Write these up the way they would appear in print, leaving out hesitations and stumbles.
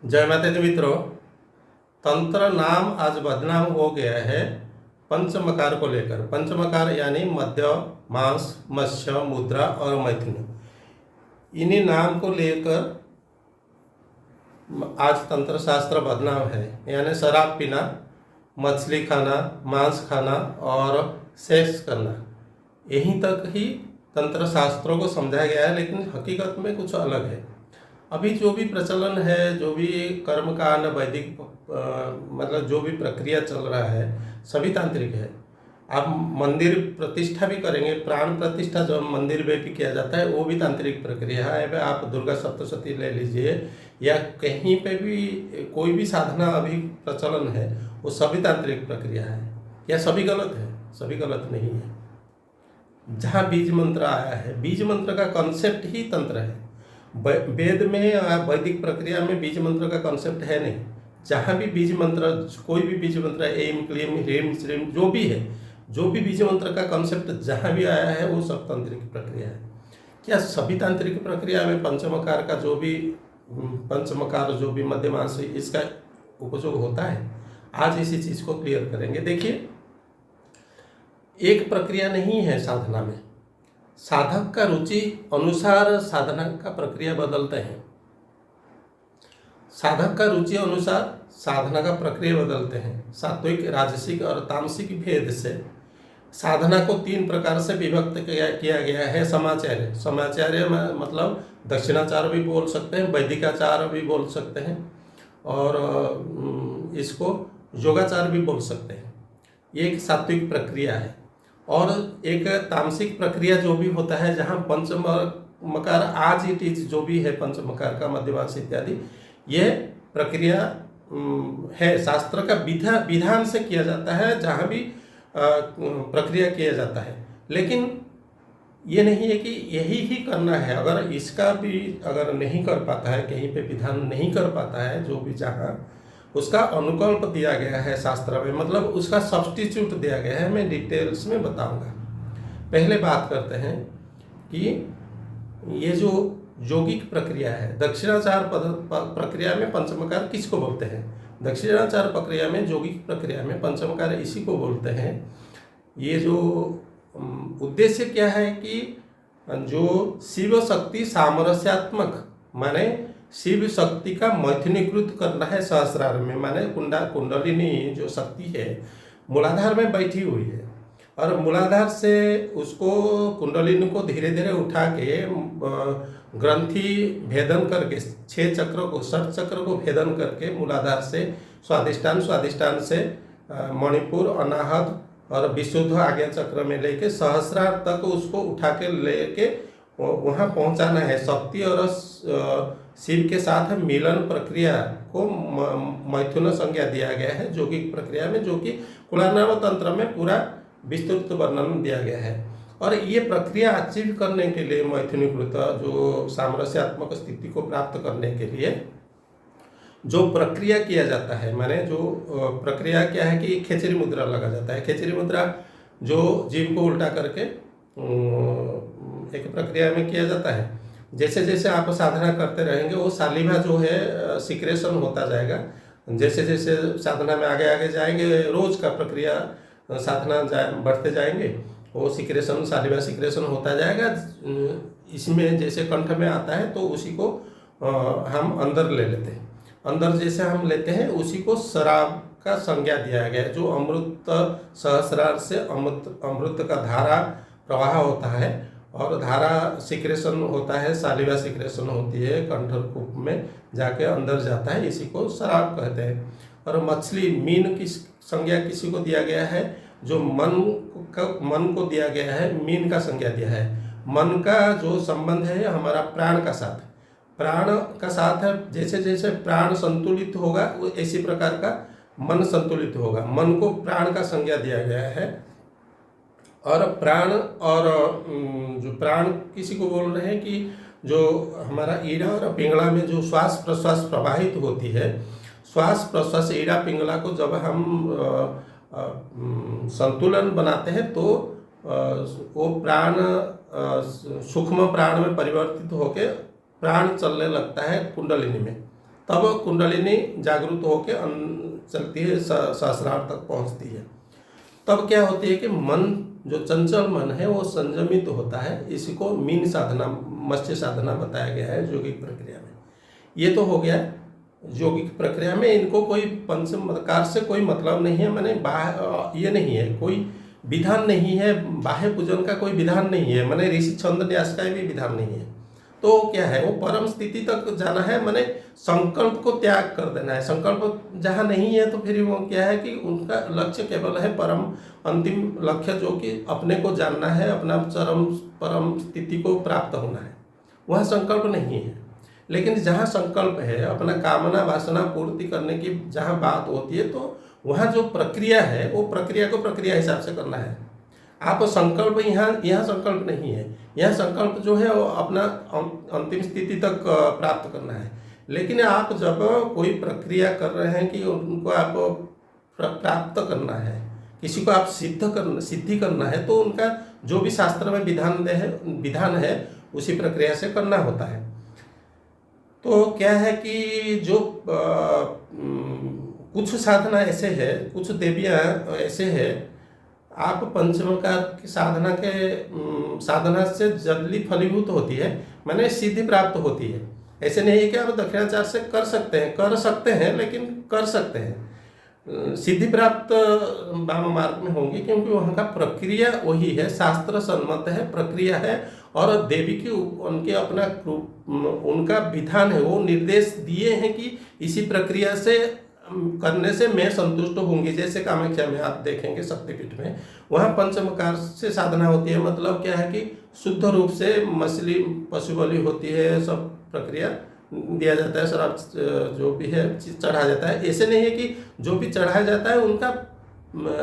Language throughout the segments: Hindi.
जय माता दी मित्रों। तंत्र नाम आज बदनाम हो गया है पंचमकार को लेकर। पंचमकार यानी मध्य, मांस, मत्स्य, मुद्रा और मैथुन। इन्हीं नाम को लेकर आज तंत्र शास्त्र बदनाम है। यानी शराब पीना, मछली खाना, मांस खाना और सेक्स करना, यहीं तक ही तंत्र शास्त्रों को समझाया गया है, लेकिन हकीकत में कुछ अलग है। अभी जो भी प्रचलन है, जो भी कर्मकांड वैदिक मतलब जो भी प्रक्रिया चल रहा है, सभी तांत्रिक है। आप मंदिर प्रतिष्ठा भी करेंगे, प्राण प्रतिष्ठा जो मंदिर में भी किया जाता है, वो भी तांत्रिक प्रक्रिया है। आप दुर्गा सप्तशती ले लीजिए या कहीं पे भी कोई भी साधना अभी प्रचलन है, वो सभी तांत्रिक प्रक्रिया है। या सभी गलत है? सभी गलत नहीं है। जहाँ बीज मंत्र आया है, बीज मंत्र का कॉन्सेप्ट ही तंत्र है। वेद में वैदिक प्रक्रिया में बीज मंत्र का कॉन्सेप्ट है नहीं। जहाँ भी बीज मंत्र, कोई भी बीज मंत्र, एम क्लीम ह्रीम श्रीम जो भी है, जो भी बीज मंत्र का कॉन्सेप्ट जहाँ भी आया है, वो सब तांत्रिक प्रक्रिया है। क्या सभी तांत्रिक प्रक्रिया में पंचमकार का जो भी मध्यमांश इसका उपयोग होता है? आज इसी चीज़ को क्लियर करेंगे। देखिए, एक प्रक्रिया नहीं है साधना में। साधक का रुचि अनुसार साधना का प्रक्रिया बदलते हैं। साधक का रुचि अनुसार साधना का प्रक्रिया बदलते हैं। सात्विक, राजसिक और तामसिक भेद से साधना को 3 प्रकार से विभक्त किया गया है। समाचार्य मतलब दक्षिणाचार भी बोल सकते हैं, वैदिकाचार भी बोल सकते हैं, और इसको योगाचार भी बोल सकते हैं। ये एक सात्विक प्रक्रिया है। और एक तामसिक प्रक्रिया जो भी होता है, जहाँ पंचमकार आज इट इज जो भी है, पंचमकार का मध्यमांश इत्यादि, ये प्रक्रिया है शास्त्र का विधान से किया जाता है, जहाँ भी प्रक्रिया किया जाता है। लेकिन ये नहीं है कि यही ही करना है। अगर इसका भी अगर नहीं कर पाता है, कहीं पे विधान नहीं कर पाता है, जो भी जहाँ उसका अनुकल्प दिया गया है शास्त्र में, मतलब उसका सब्स्टिट्यूट दिया गया है। मैं डिटेल्स में बताऊंगा। पहले बात करते हैं कि ये जो यौगिक प्रक्रिया है, दक्षिणाचार प्रक्रिया में पंचमकार किसको बोलते हैं? दक्षिणाचार प्रक्रिया में, यौगिक प्रक्रिया में पंचमकार इसी को बोलते हैं। ये जो उद्देश्य क्या है कि जो शिव शक्ति सामरस्यात्मक, माने शिव शक्ति का मैथुनीकृत करना है सहस्रार में। माने कुंडलिनी जो शक्ति है मूलाधार में बैठी हुई है, और मूलाधार से उसको कुंडलिनी को धीरे धीरे उठा के ग्रंथि भेदन करके 6 चक्र को, 7 चक्र को भेदन करके मूलाधार से स्वादिष्टान से मणिपुर, अनाहत और विशुद्ध आज्ञा चक्र में लेके सहस्रार तक उसको उठा के लेके वहाँ पहुँचाना है। शक्ति और शिव के साथ मिलन प्रक्रिया को मैथुन संज्ञा दिया गया है यौगिक प्रक्रिया में, जो कि कुलार्णव तंत्र में पूरा विस्तृत वर्णन दिया गया है। और ये प्रक्रिया अचीव करने के लिए, मैथुनीकृत जो सामरस्यात्मक स्थिति को प्राप्त करने के लिए जो प्रक्रिया किया जाता है, माने जो प्रक्रिया क्या है कि खेचरी मुद्रा लगा जाता है। खेचरी मुद्रा जो जीव को उल्टा करके एक प्रक्रिया में किया जाता है। जैसे जैसे आप साधना करते रहेंगे, वो सालिवा जो है सिक्रेशन होता जाएगा। जैसे जैसे साधना में आगे आगे जाएंगे, रोज का प्रक्रिया साधना बढ़ते जाएंगे, वो सिक्रेशन, सालिवा सिक्रेशन होता जाएगा। इसमें जैसे कंठ में आता है तो उसी को हम अंदर ले लेते हैं। अंदर जैसे हम लेते हैं, उसी को शराब का संज्ञा दिया गया है। जो अमृत सहस्रार से अमृत का धारा प्रवाह होता है, और धारा सिक्रेशन होता है, सालिवा सिक्रेशन होती है, कंठकूप में जाके अंदर जाता है, इसी को शराब कहते हैं। और मछली, मीन की संज्ञा किसी को दिया गया है? जो मन को दिया गया है, मीन का संज्ञा दिया है। मन का जो संबंध है हमारा प्राण का साथ है। जैसे जैसे प्राण संतुलित होगा, वो इसी प्रकार का मन संतुलित होगा। मन को प्राण का संज्ञा दिया गया है। और प्राण, और जो प्राण किसी को बोल रहे हैं कि जो हमारा ईड़ा और पिंगला में जो श्वास प्रश्वास प्रवाहित होती है, श्वास प्रश्वास ईड़ा पिंगला को जब हम संतुलन बनाते हैं, तो वो प्राण सूक्ष्म प्राण में परिवर्तित होकर प्राण चलने लगता है कुंडलिनी में। तब कुंडलिनी जागृत होकर चलती है, सहस्रार तक पहुंचती है। तब क्या होती है कि मन, जो चंचल मन है वो संयमित होता है। इसी को मीन साधना, मत्स्य साधना बताया गया है योगिक प्रक्रिया में। ये तो हो गया योगिक प्रक्रिया में। इनको कोई पंचमकार से कोई मतलब नहीं है, मैंने ये नहीं है, कोई विधान नहीं है, बाह्य पूजन का कोई विधान नहीं है, मैंने ऋषि छंद न्यास का भी विधान नहीं है। तो क्या है, वो परम स्थिति तक जाना है, मैंने संकल्प को त्याग कर देना है। संकल्प जहाँ नहीं है तो फिर वो क्या है कि उनका लक्ष्य केवल है परम अंतिम लक्ष्य, जो कि अपने को जानना है, अपना परम स्थिति को प्राप्त होना है। वह संकल्प नहीं है। लेकिन जहाँ संकल्प है, अपना कामना वासना पूर्ति करने की जहाँ बात होती है, तो वहाँ जो प्रक्रिया है वो प्रक्रिया को प्रक्रिया हिसाब से करना है। आप संकल्प यहाँ संकल्प नहीं है। यह संकल्प जो है वो अपना अंतिम स्थिति तक प्राप्त करना है। लेकिन आप जब कोई प्रक्रिया कर रहे हैं कि उनको आप प्राप्त करना है, किसी को आप सिद्धि करना है, तो उनका जो भी शास्त्र में विधान है उसी प्रक्रिया से करना होता है। तो क्या है कि जो कुछ साधना ऐसे है, कुछ देवियाँ ऐसे है, आप पंचमकार की साधना से जल्दी फलीभूत होती है, माने सिद्धि प्राप्त होती है। ऐसे नहीं है कि आप दक्षिणाचार से कर सकते हैं, लेकिन कर सकते हैं, सिद्धि प्राप्त वाम मार्ग में होंगे, क्योंकि वहाँ का प्रक्रिया वही है, शास्त्र सम्मत है, प्रक्रिया है। और देवी की उनके अपना उनका विधान है, वो निर्देश दिए हैं कि इसी प्रक्रिया से करने से मैं संतुष्ट होंगी। जैसे कामाख्या में आप देखेंगे शक्तिपीठ में, वहाँ पंचमकार से साधना होती है। मतलब क्या है कि शुद्ध रूप से मछली पशु बलि होती है, सब प्रक्रिया दिया जाता है, शराब जो भी है चढ़ा जाता है। ऐसे नहीं है कि जो भी चढ़ाया जाता है उनका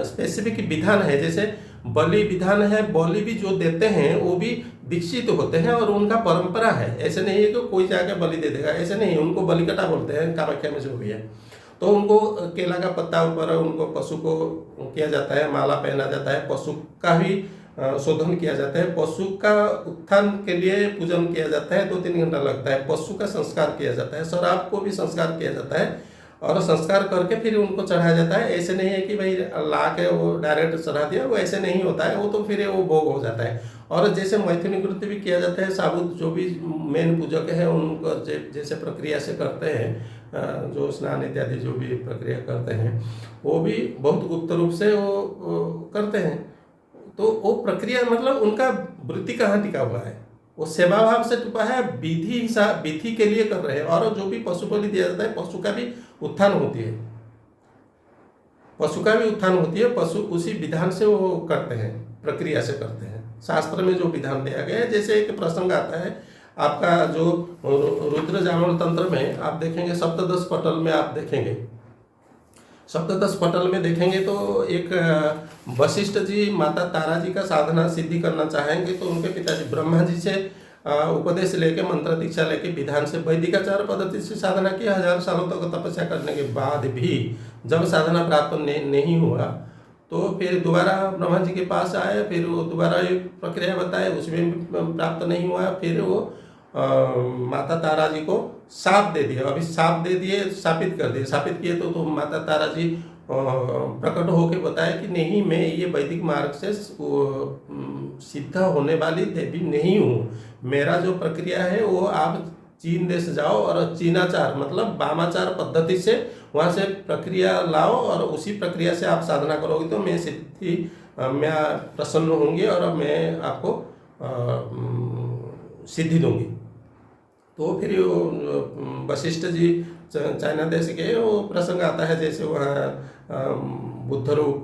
स्पेसिफिक विधान है। जैसे बलि विधान है, बलि भी जो देते हैं वो भी दीक्षित होते हैं और उनका परंपरा है। ऐसे नहीं है कि कोई जाकर बलि दे देगा, ऐसे नहीं। उनको बलिकटा बोलते हैं कामाख्या में जो भी है। तो उनको केला का पत्ता ऊपर उनको पशु को किया जाता है, माला पहना जाता है, पशु का भी शोधन किया जाता है, पशु का उत्थान के लिए पूजन किया जाता है, 2-3 घंटा लगता है, पशु का संस्कार किया जाता है, शराब को भी संस्कार किया जाता है और संस्कार करके फिर उनको चढ़ाया जाता है। ऐसे नहीं है कि भाई ला के वो डायरेक्ट चढ़ा दिया, वो ऐसे नहीं होता है, वो तो फिर वो भोग हो जाता है। और जैसे मैथुनी कृत्य भी किया जाता है, साबुत जो भी मेन पूजक है उनको जैसे प्रक्रिया से करते हैं, जो स्नान इत्यादि जो भी प्रक्रिया करते हैं, वो भी बहुत गुप्त रूप से वो करते हैं। तो वो प्रक्रिया मतलब उनका वृत्ति कहाँ टिका हुआ है, वो सेवा भाव से टिका है, विधि के लिए कर रहे हैं। और जो भी पशु बलि दिया जाता है, पशु का भी उत्थान होती है, पशु उसी विधान से वो करते हैं, प्रक्रिया से करते हैं। शास्त्र में जो विधान दिया गया है, जैसे एक प्रसंग आता है आपका जो रुद्र जामल तंत्र में आप देखेंगे, सप्तदश पटल में आप देखेंगे, सप्तदश पटल में देखेंगे तो एक वशिष्ठ जी माता तारा जी का साधना सिद्धि करना चाहेंगे, तो उनके पिताजी ब्रह्मा जी से उपदेश लेके, मंत्र दीक्षा लेके, विधान से वैदिकाचार पद्धति से साधना की। 1000 सालों तक तपस्या करने के बाद भी जब साधना प्राप्त नहीं हुआ, तो फिर दोबारा ब्रह्मा जी के पास आए, फिर वो दोबारा एक प्रक्रिया बताए, उसमें प्राप्त नहीं हुआ। फिर वो माता तारा जी को शाप दे दिया, अभी शाप दे दिए, शापित कर दिए, शापित किए तो माता तारा जी प्रकट होकर बताया कि नहीं, मैं ये वैदिक मार्ग से सिद्ध होने वाली देवी नहीं हूँ। मेरा जो प्रक्रिया है वो आप चीन देश जाओ और चीनाचार मतलब वामाचार पद्धति से वहाँ से प्रक्रिया लाओ और उसी प्रक्रिया से आप साधना करोगे तो मैं मैं प्रसन्न होंगी और मैं आपको सिद्धि दूंगी। तो फिर वशिष्ठ जी चाइना देश के, वो प्रसंग आता है जैसे वहाँ बुद्ध रूप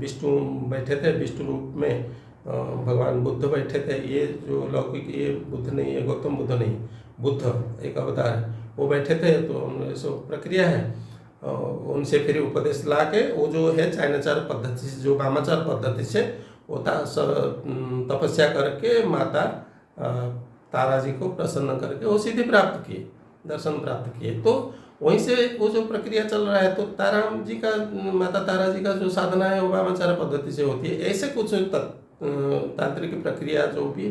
विष्णु बैठे थे, विष्णु रूप में भगवान बुद्ध बैठे थे। ये जो लौकिक, ये बुद्ध नहीं है, गौतम बुद्ध नहीं, बुद्ध एक अवतार है, वो बैठे थे। तो सो प्रक्रिया है, उनसे फिर उपदेश ला के वो जो है चाइनाचार पद्धति से, जो वामाचार पद्धति से वो तपस्या करके माता तारा जी को प्रसन्न करके वो सिद्धि प्राप्त किए, दर्शन प्राप्त किए। तो वहीं से वो जो प्रक्रिया चल रहा है, तो तारा जी का, माता तारा जी का जो साधना है वो वामाचार पद्धति से होती है। ऐसे कुछ तांत्रिक प्रक्रिया जो भी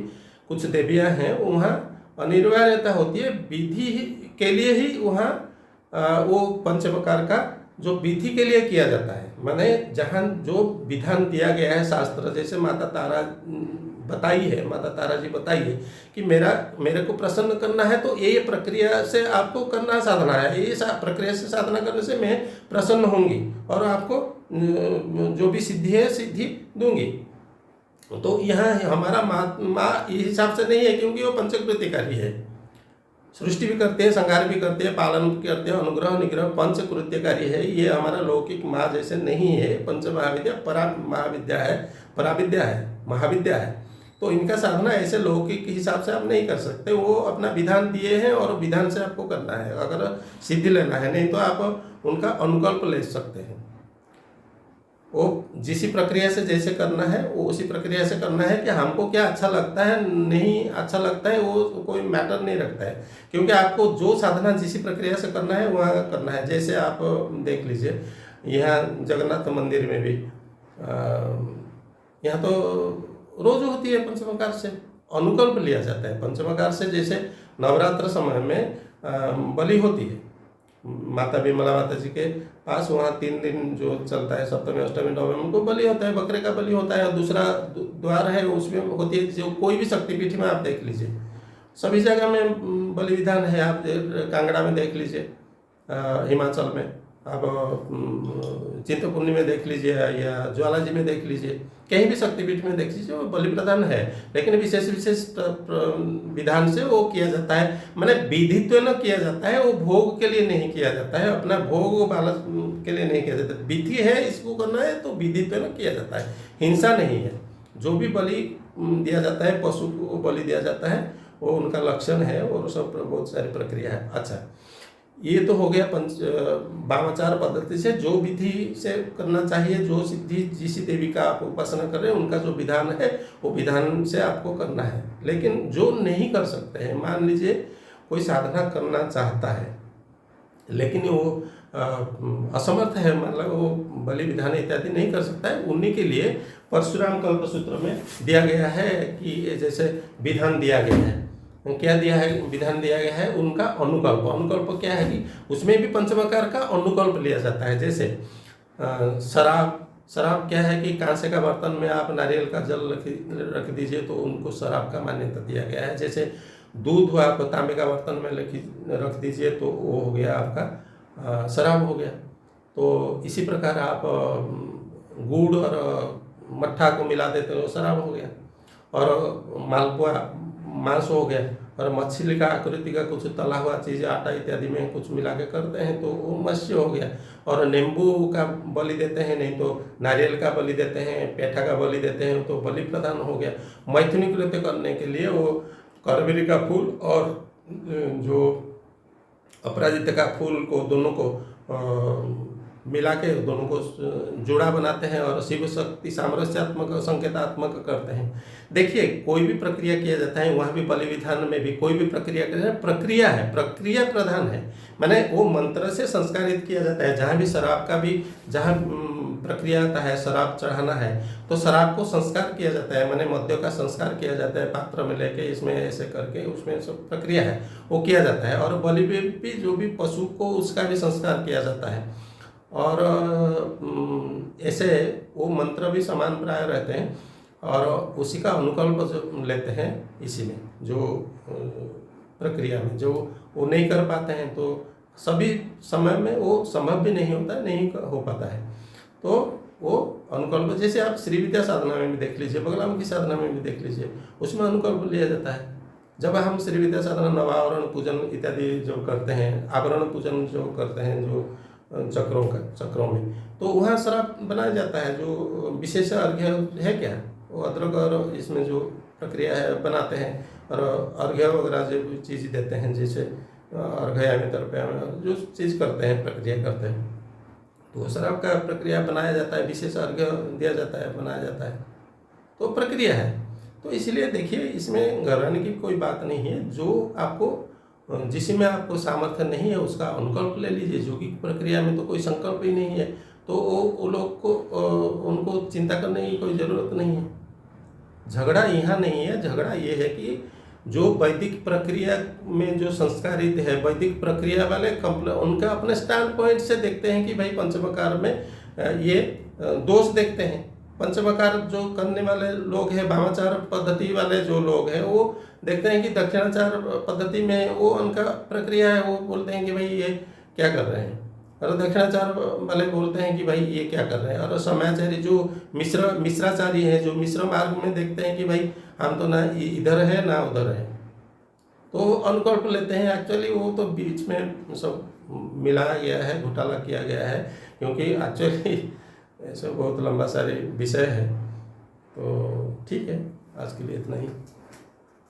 कुछ देवियाँ हैं वहाँ अनिवार्यता होती है, विधि के लिए ही वहाँ वो पंचमकार का जो विधि के लिए किया जाता है, माने जहाँ जो विधान दिया गया है शास्त्र, जैसे माता तारा बताई है, माता तारा जी बताई है कि मेरे को प्रसन्न करना है तो ये प्रक्रिया से आपको करना साधना है, ये प्रक्रिया से साधना करने से मैं प्रसन्न होंगी और आपको जो भी सिद्धि है सिद्धि दूंगी। तो यहाँ हमारा माँ इस हिसाब से नहीं है, क्योंकि वो पंचकृत्यकारी है, सृष्टि भी करते हैं, संहार भी करते हैं, पालन भी करते हैं, अनुग्रह निग्रह पंचकृत्यकारी है। ये हमारा लौकिक माँ जैसे नहीं है, पंच महाविद्या परा महाविद्या है, पराविद्या है, महाविद्या है। तो इनका साधना ऐसे लौकिक हिसाब से आप नहीं कर सकते, वो अपना विधान दिए हैं और विधान से आपको करना है अगर सिद्धि लेना है, नहीं तो आप उनका अनुकल्प ले सकते हैं। वो जिस प्रक्रिया से जैसे करना है वो उसी प्रक्रिया से करना है। कि हमको क्या अच्छा लगता है नहीं अच्छा लगता है वो कोई मैटर नहीं रखता है, क्योंकि आपको जो साधना जिस प्रक्रिया से करना है वहाँ करना है। जैसे आप देख लीजिए यहाँ जगन्नाथ मंदिर में भी यहाँ तो रोज होती है पंचमकार से, अनुकल्प लिया जाता है पंचमकार से। जैसे नवरात्र समय में बलि होती है माता विमला माता जी के पास, वहाँ 3 दिन जो चलता है, सप्तमी अष्टमी नवमी को बलि होता है, बकरे का बलि होता है। और दूसरा द्वार है उसमें होती है, जो कोई भी शक्तिपीठ में आप देख लीजिए सभी जगह में बलि विधान है। आप कांगड़ा में देख लीजिए, हिमाचल में आप चिंतपूर्णी में देख लीजिए या ज्वालाजी में देख लीजिए, कहीं भी शक्तिपीठ में देख लीजिए वो बलि प्रदान है, लेकिन विशेष विशेष विधान से वो किया जाता है। माने विधित्व न किया जाता है, वो भोग के लिए नहीं किया जाता है, अपना भोग बालक के लिए नहीं किया जाता। विधि है इसको करना है तो विधित्व न किया जाता है, हिंसा नहीं है। जो भी बलि दिया जाता है, पशु को बलि दिया जाता है, वो उनका लक्षण है और सब बहुत सारी प्रक्रिया है। अच्छा, ये तो हो गया वामाचार पद्धति से जो विधि से करना चाहिए, जो सिद्धि जिस देवी का आप उपासना कर रहे हैं उनका जो विधान है वो विधान से आपको करना है। लेकिन जो नहीं कर सकते हैं, मान लीजिए कोई साधना करना चाहता है लेकिन वो असमर्थ है, मतलब वो बलि विधान इत्यादि नहीं कर सकता है, उन्हीं के लिए परशुराम कल्पसूत्र में दिया गया है कि जैसे विधान दिया गया है, क्या दिया है, विधान दिया गया है उनका अनुकल्प। अनुकल्प क्या है कि उसमें भी पंचमकार का अनुकल्प लिया जाता है। जैसे शराब क्या है कि कांसे का बर्तन में आप नारियल का जल रख दीजिए तो उनको शराब का मान्यता दिया गया है। जैसे दूध आप तांबे का बर्तन में रख दीजिए तो वो हो गया आपका शराब हो गया। तो इसी प्रकार आप गुड़ और मट्ठा को मिला देते हो, शराब हो गया। और मालपुआ मांस हो गया, और मछली का आकृति का कुछ तला हुआ चीज़ आटा इत्यादि में कुछ मिला के करते हैं तो वो मत्स्य हो गया। और नींबू का बलि देते हैं, नहीं तो नारियल का बलि देते हैं, पेठा का बलि देते हैं तो बलि प्रदान हो गया। मैथुनी कृत्य करने के लिए वो करवेली का फूल और जो अपराजित का फूल को दोनों को मिला के दोनों को जोड़ा बनाते हैं और शिव शक्ति सामरस्यात्मक संकेतात्मक करते हैं। देखिए कोई भी प्रक्रिया किया जाता है, वहाँ भी बलि विधान में भी कोई भी प्रक्रिया प्रक्रिया है, प्रक्रिया प्रधान है, माने वो मंत्र से संस्कारित किया जाता है। जहाँ भी शराब का भी जहाँ प्रक्रिया आता है, शराब चढ़ाना है तो शराब को संस्कार किया जाता है, माने मद्य का संस्कार किया जाता है, पात्र में लेके इसमें ऐसे करके उसमें सब प्रक्रिया है वो किया जाता है। और बलि में भी जो भी पशु को उसका भी संस्कार किया जाता है। और ऐसे वो मंत्र भी समान प्राय रहते हैं और उसी का अनुकल्प जो लेते हैं इसी में जो प्रक्रिया में जो वो नहीं कर पाते हैं तो सभी समय में वो संभव भी नहीं होता, नहीं हो पाता है। तो वो अनुकल्प जैसे आप श्री विद्या साधना में भी देख लीजिए, बगलाम की साधना में भी देख लीजिए, उसमें अनुकल्प लिया जाता है। जब हम श्री विद्या साधना नवावरण पूजन इत्यादि जो करते हैं, आवरण पूजन जो करते हैं जो चक्रों में, तो वहाँ शराब बनाया जाता है। जो विशेष अर्घ्य है क्या, वो अदरक और इसमें जो प्रक्रिया है बनाते हैं और अर्घ्य वगैरह जो चीज़ देते हैं, जैसे अर्घया में तर्पया में जो चीज़ करते हैं प्रक्रिया करते हैं, तो शराब का प्रक्रिया बनाया जाता है, विशेष अर्घ्य दिया जाता है, बनाया जाता है, तो प्रक्रिया है। तो इसलिए देखिए इसमें घबराने की कोई बात नहीं है। जो आपको जिसमें आपको सामर्थ्य नहीं है उसका अनुकल्प ले लीजिए। योगिक प्रक्रिया में तो कोई संकल्प ही नहीं है, तो वो लोग को उनको चिंता करने की कोई ज़रूरत नहीं है। झगड़ा यहाँ नहीं है, झगड़ा ये है कि जो वैदिक प्रक्रिया में जो संस्कारित है, वैदिक प्रक्रिया वाले उनका अपने स्टैंड पॉइंट से देखते हैं कि भाई पंचमकार में ये दोष देखते हैं। पंचमकार जो करने वाले लोग हैं, वामाचार पद्धति वाले जो लोग हैं, वो देखते हैं कि दक्षिणाचार पद्धति में वो उनका प्रक्रिया है, वो बोलते हैं कि भाई ये क्या कर रहे हैं, और दक्षिणाचार वाले बोलते हैं कि भाई ये क्या कर रहे हैं। और समयाचारी जो मिश्राचारी हैं, जो मिश्र मार्ग में देखते हैं कि भाई हम तो ना इधर है ना उधर है, तो अनुकल्प लेते हैं। एक्चुअली वो तो बीच में सब मिलाया गया है, घोटाला किया गया है, क्योंकि एक्चुअली ऐसे बहुत लंबा सारे विषय है। तो ठीक है, आज के लिए इतना ही।